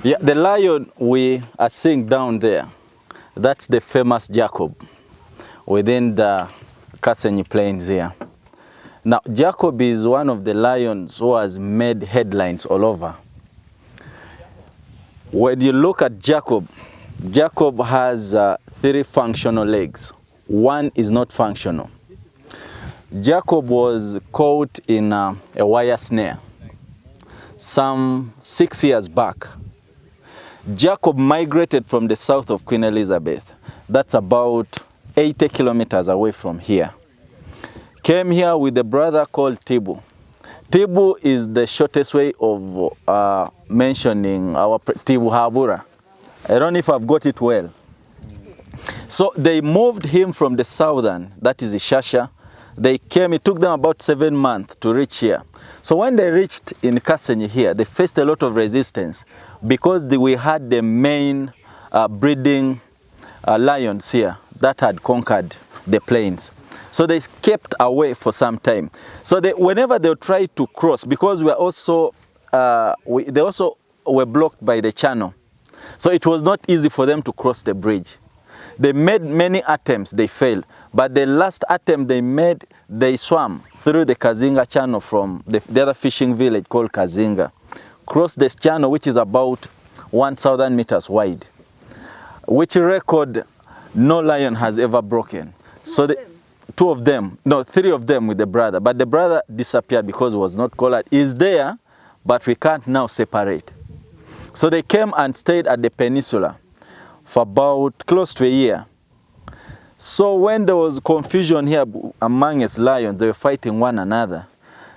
Yeah, the lion we are seeing down there, that's the famous Jacob within the Kasenyi Plains here. Now, Jacob is one of the lions who has made headlines all over. When you look at Jacob, Jacob has 3 functional legs. One is not functional. Jacob was caught in a wire snare some 6 years back. Jacob migrated from the south of Queen Elizabeth. That's about 80 kilometers away from here. Came here with a brother called Tibu. Tibu is the shortest way of mentioning our Tibu Habura. I don't know if I've got it well. So they moved him from the southern, that is Ishasha. They came, it took them about 7 months to reach here. So when they reached in Kasenyi here, they faced a lot of resistance because we had the main breeding lions here that had conquered the plains. So they kept away for some time. So whenever they tried to cross, because we are also, they also were blocked by the channel. So it was not easy for them to cross the bridge. They made many attempts, they failed. But the last attempt they made, they swam through the Kazinga channel from the other fishing village called Kazinga. Crossed this channel, which is about 1,000 meters wide, which record no lion has ever broken. So the 2 of them, no, 3 of them with the brother. But the brother disappeared because he was not collared. He's there, but we can't now separate. So they came and stayed at the peninsula for about close to a year. So when there was confusion here among us lions, they were fighting one another,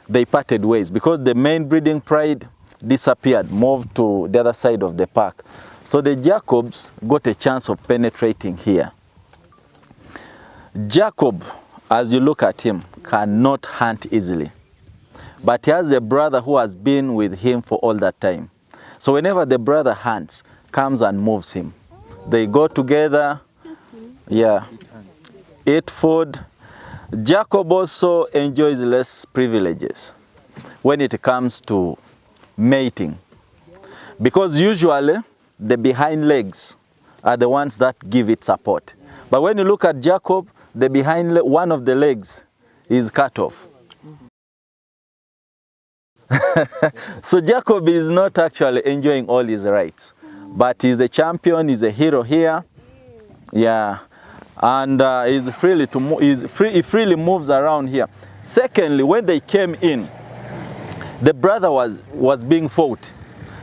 they parted ways because the main breeding pride disappeared, moved to the other side of the park. So the Jacobs got a chance of penetrating here. Jacob, as you look at him, cannot hunt easily. But he has a brother who has been with him for all that time. So whenever the brother hunts, comes and moves him. They go together, yeah, eat food. Jacob also enjoys less privileges when it comes to mating. Because usually the behind legs are the ones that give it support. But when you look at Jacob, the behind one of the legs is cut off. So Jacob is not actually enjoying all his rights, but he's a champion, he's a hero here. Yeah, and he's freely to move, he freely moves around here. Secondly, when they came in, the brother was being fought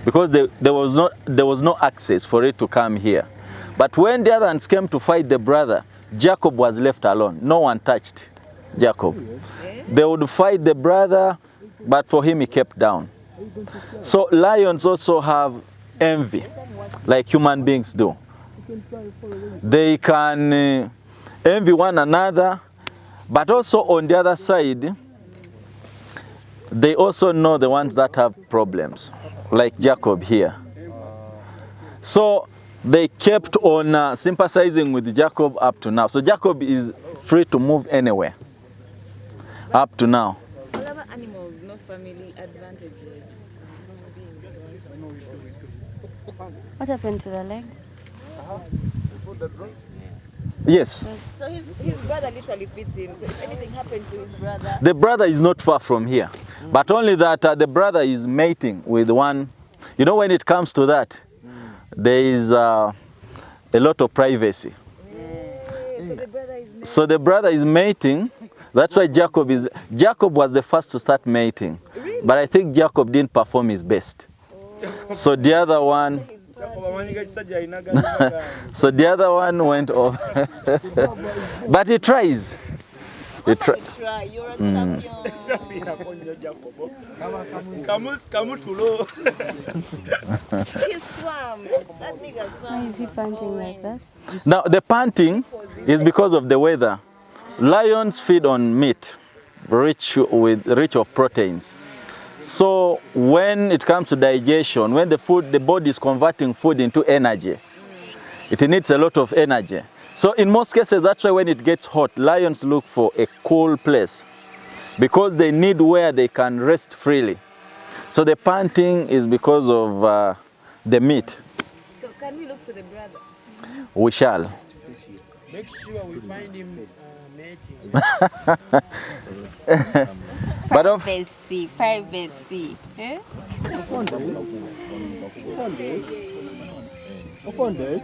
because there was no access for it to come here. But when the other ones came to fight the brother, Jacob was left alone. No one touched Jacob. They would fight the brother, but for him he kept down. So lions also have envy, like human beings do. They can envy one another, but also on the other side, they also know the ones that have problems, like Jacob here. So they kept on sympathizing with Jacob up to now. So Jacob is free to move anywhere up to now. All other animals, no family advantages. What happened to the leg? Yes. So his brother literally feeds him. So if anything happens to his brother... The brother is not far from here. But only that the brother is mating with one. You know, when it comes to that, there is a lot of privacy. So the brother is mating. That's why Jacob was the first to start mating. Really? But I think Jacob didn't perform his best. So the other one... So the other one went off. But he tries. You're a champion. He swam. That nigga swam. Why is he panting like that? Now the panting is because of the weather. Lions feed on meat, rich of proteins. So when it comes to digestion, when the body is converting food into energy, it needs a lot of energy. So in most cases, that's why when it gets hot, lions look for a cool place because they need where they can rest freely. So the panting is because of the meat. So can we look for the brother? We shall. Make sure we find him mating. But of Privacy. Eh? Upon that,